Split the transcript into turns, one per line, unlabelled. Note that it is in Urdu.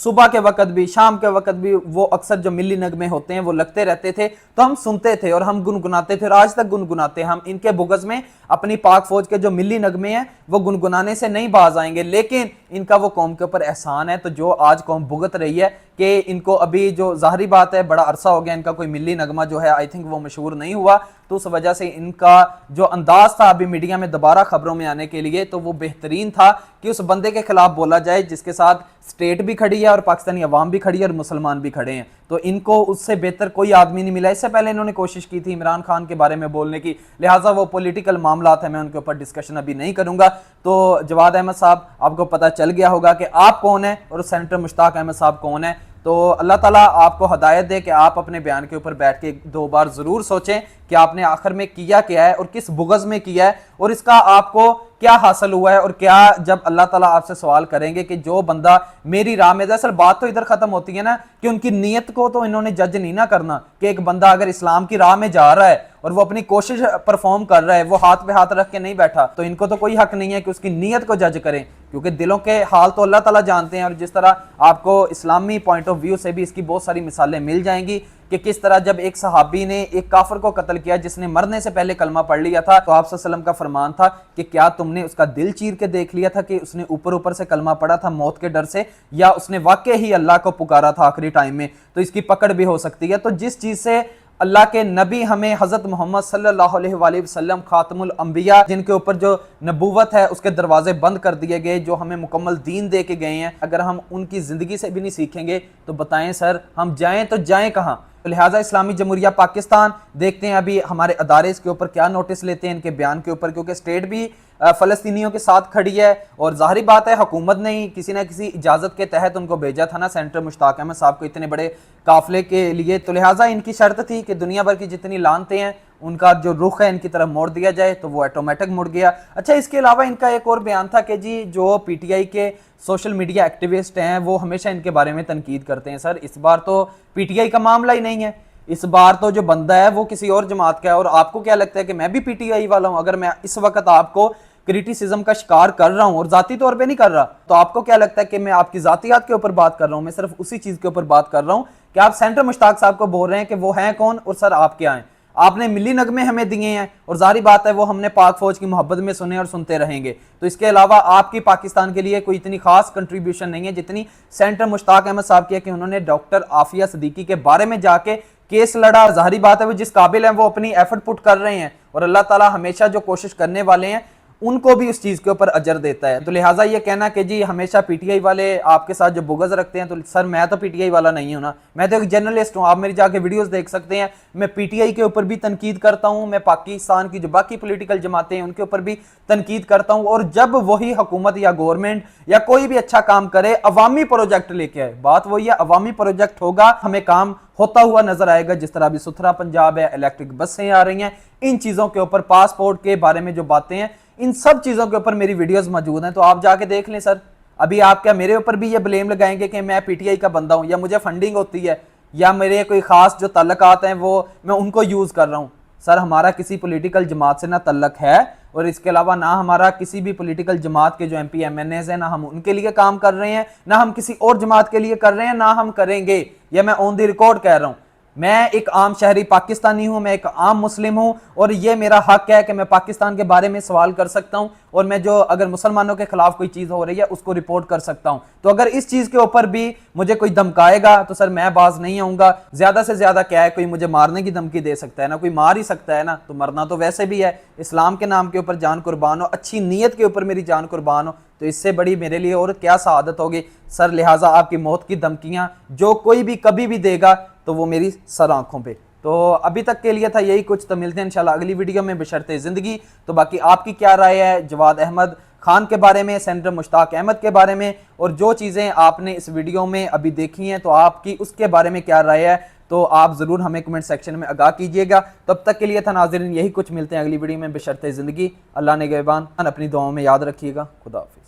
صبح کے وقت بھی شام کے وقت بھی وہ اکثر جو ملی نغمے ہوتے ہیں وہ لگتے رہتے تھے تو ہم سنتے تھے اور ہم گنگناتے تھے اور آج تک گنگناتے ہیں. ہم ان کے بغض میں اپنی پاک فوج کے جو ملی نغمے ہیں وہ گنگنانے سے نہیں باز آئیں گے, لیکن ان کا وہ قوم کے اوپر احسان ہے. تو جو آج قوم بھگت رہی ہے کہ ان کو ابھی جو ظاہری بات ہے بڑا عرصہ ہو گیا ان کا کوئی ملی نغمہ جو ہے آئی تھنک وہ مشہور نہیں ہوا, تو اس وجہ سے ان کا جو انداز تھا ابھی میڈیا میں دوبارہ خبروں میں آنے کے لیے تو وہ بہترین تھا کہ اس بندے کے خلاف بولا جائے جس کے ساتھ اسٹیٹ بھی کھڑی ہے اور پاکستانی عوام بھی کھڑی ہے اور مسلمان بھی کھڑے ہیں. تو ان کو اس سے بہتر کوئی آدمی نہیں ملا. اس سے پہلے انہوں نے کوشش کی تھی عمران خان کے بارے میں بولنے کی, لہٰذا وہ پولیٹیکل معاملات ہیں, میں ان کے اوپر ڈسکشن ابھی نہیں کروں گا. تو جواد احمد صاحب آپ کو پتہ چل گیا ہوگا کہ آپ کون ہیں اور سینیٹر مشتاق احمد صاحب کون ہیں. تو اللہ تعالیٰ آپ کو ہدایت دے کہ آپ اپنے بیان کے اوپر بیٹھ کے 2 بار ضرور سوچیں کہ آپ نے آخر میں کیا ہے اور کس بغض میں کیا ہے اور اس کا آپ کو کیا حاصل ہوا ہے, اور کیا جب اللہ تعالیٰ آپ سے سوال کریں گے کہ جو بندہ میری راہ میں, اصل بات تو ادھر ختم ہوتی ہے نا کہ ان کی نیت کو تو انہوں نے جج نہیں نہ کرنا کہ ایک بندہ اگر اسلام کی راہ میں جا رہا ہے اور وہ اپنی کوشش پرفارم کر رہا ہے, وہ ہاتھ پہ ہاتھ رکھ کے نہیں بیٹھا, تو ان کو تو کوئی حق نہیں ہے کہ اس کی نیت کو جج کریں, کیونکہ دلوں کے حال تو اللہ تعالیٰ جانتے ہیں. اور جس طرح آپ کو اسلامی پوائنٹ آف ویو سے بھی اس کی بہت ساری مثالیں مل جائیں گی کہ کس طرح جب ایک صحابی نے ایک کافر کو قتل کیا جس نے مرنے سے پہلے کلمہ پڑھ لیا تھا, تو آپ صلی اللہ علیہ وسلم کا فرمان تھا کہ کیا تم نے اس کا دل چیر کے دیکھ لیا تھا کہ اس نے اوپر سے کلمہ پڑھا تھا موت کے ڈر سے, یا اس نے واقع ہی اللہ کو پکارا تھا آخری ٹائم میں, تو اس کی پکڑ بھی ہو سکتی ہے. تو جس چیز سے اللہ کے نبی ہمیں حضرت محمد صلی اللہ علیہ وآلہ وسلم خاتم الانبیاء جن کے اوپر جو نبوت ہے اس کے دروازے بند کر دیے گئے, جو ہمیں مکمل دین دے کے گئے ہیں, اگر ہم ان کی زندگی سے بھی نہیں سیکھیں گے تو بتائیں سر ہم جائیں تو جائیں کہاں. لہٰذا اسلامی جمہوریہ پاکستان دیکھتے ہیں ابھی ہمارے ادارے اس کے اوپر کیا نوٹس لیتے ہیں ان کے بیان کے اوپر, کیونکہ اسٹیٹ بھی فلسطینیوں کے ساتھ کھڑی ہے اور ظاہری بات ہے حکومت نے ہی کسی نہ کسی اجازت کے تحت ان کو بھیجا تھا نا سینیٹر مشتاق احمد صاحب کو اتنے بڑے قافلے کے لیے, تو لہٰذا ان کی شرط تھی کہ دنیا بھر کی جتنی لانتے ہیں ان کا جو رخ ہے ان کی طرف موڑ دیا جائے, تو وہ آٹومیٹک مڑ گیا. اچھا اس کے علاوہ ان کا ایک اور بیان تھا کہ جی جو پی ٹی آئی کے سوشل میڈیا ایکٹیوسٹ ہیں وہ ہمیشہ ان کے بارے میں تنقید کرتے ہیں. سر اس بار تو پی ٹی آئی کا معاملہ ہی نہیں ہے, اس بار تو جو بندہ ہے وہ کسی اور جماعت کا ہے. اور آپ کو کیا لگتا ہے کہ میں بھی پی ٹی آئی والا ہوں؟ اگر میں اس وقت آپ کو کریٹیسزم کا شکار کر رہا ہوں اور ذاتی طور پہ نہیں کر رہا, تو آپ کو کیا لگتا ہے کہ میں آپ کی ذاتیات کے اوپر بات کر رہا ہوں؟ میں صرف اسی چیز کے اوپر بات کر رہا ہوں کہ آپ سینیٹر مشتاق صاحب کو بول رہے ہیں کہ وہ ہیں کون اور سر آپ کیا ہیں. آپ نے ملی نغمے ہمیں دیے ہیں اور ظاہری بات ہے وہ ہم نے پاک فوج کی محبت میں سنے اور سنتے رہیں گے, تو اس کے علاوہ آپ کی پاکستان کے لیے کوئی اتنی خاص کنٹریبیوشن نہیں ہے جتنی سینیٹر مشتاق احمد صاحب کی ہے کہ انہوں نے ڈاکٹر عافیہ صدیقی کے بارے میں جا کے کیس لڑا. ظاہری بات ہے وہ جس قابل ہیں وہ اپنی ایفرٹ پٹ کر رہے ہیں اور اللہ تعالیٰ ہمیشہ جو کوشش کرنے والے ہیں ان کو بھی اس چیز کے اوپر اجر دیتا ہے. تو لہٰذا یہ کہنا کہ جی ہمیشہ پی ٹی آئی والے آپ کے ساتھ جو بغض رکھتے ہیں, تو سر میں تو پی ٹی آئی والا نہیں ہوں نا, میں تو ایک جرنلسٹ ہوں. آپ میری جا کے ویڈیوز دیکھ سکتے ہیں, میں پی ٹی آئی کے اوپر بھی تنقید کرتا ہوں, میں پاکستان کی جو باقی پولیٹیکل جماعتیں ہیں ان کے اوپر بھی تنقید کرتا ہوں, اور جب وہی حکومت یا گورنمنٹ یا کوئی بھی اچھا کام کرے عوامی پروجیکٹ لے کے آئے, بات وہی ہے عوامی پروجیکٹ ہوگا ہمیں کام ہوتا ہوا نظر آئے گا. جس طرح بھی ستھرا پنجاب ہے, الیکٹرک بسیں آ رہی ہیں, ان چیزوں کے اوپر پاسپورٹ کے بارے میں جو باتیں ہیں ان سب چیزوں کے اوپر میری ویڈیوز موجود ہیں, تو آپ جا کے دیکھ لیں. سر ابھی آپ کیا میرے اوپر بھی یہ بلیم لگائیں گے کہ میں پی ٹی آئی کا بندہ ہوں یا مجھے فنڈنگ ہوتی ہے یا میرے کوئی خاص جو تعلقات ہیں وہ میں ان کو یوز کر رہا ہوں؟ سر ہمارا کسی پولیٹیکل جماعت سے نہ تعلق ہے, اور اس کے علاوہ نہ ہمارا کسی بھی پولیٹیکل جماعت کے جو M P M N As ہیں نہ ہم ان کے لیے کام کر رہے ہیں, نہ ہم کسی اور جماعت کے لیے کر رہے ہیں, نہ ہم کریں گے. یہ میں آن دی ریکارڈ کہہ رہا ہوں. میں ایک عام شہری پاکستانی ہوں, میں ایک عام مسلم ہوں, اور یہ میرا حق ہے کہ میں پاکستان کے بارے میں سوال کر سکتا ہوں, اور میں جو اگر مسلمانوں کے خلاف کوئی چیز ہو رہی ہے اس کو رپورٹ کر سکتا ہوں. تو اگر اس چیز کے اوپر بھی مجھے کوئی دھمکائے گا تو سر میں باز نہیں آؤں گا. زیادہ سے زیادہ کیا ہے, کوئی مجھے مارنے کی دھمکی دے سکتا ہے نا, کوئی مار ہی سکتا ہے نا, تو مرنا تو ویسے بھی ہے. اسلام کے نام کے اوپر جان قربان ہو, اچھی نیت کے اوپر میری جان قربان ہو, تو اس سے بڑی میرے لیے اور کیا سعادت ہوگی سر. لہٰذا آپ کی موت کی دھمکیاں جو کوئی بھی کبھی بھی دے گا تو وہ میری سر آنکھوں پہ. تو ابھی تک کے لیے تھا یہی کچھ, تو ملتے ہیں انشاءاللہ اگلی ویڈیو میں بشرط زندگی. تو باقی آپ کی کیا رائے ہے جواد احمد خان کے بارے میں, سینیٹر مشتاق احمد کے بارے میں, اور جو چیزیں آپ نے اس ویڈیو میں ابھی دیکھی ہیں تو آپ کی اس کے بارے میں کیا رائے ہے, تو آپ ضرور ہمیں کمنٹ سیکشن میں آگاہ کیجئے گا. تب تک کے لیے تھا ناظرین یہی کچھ, ملتے ہیں اگلی ویڈیو میں بشرط زندگی. اللہ نگہبان, اپنی دعاؤں میں یاد رکھیے گا. خدا حافظ.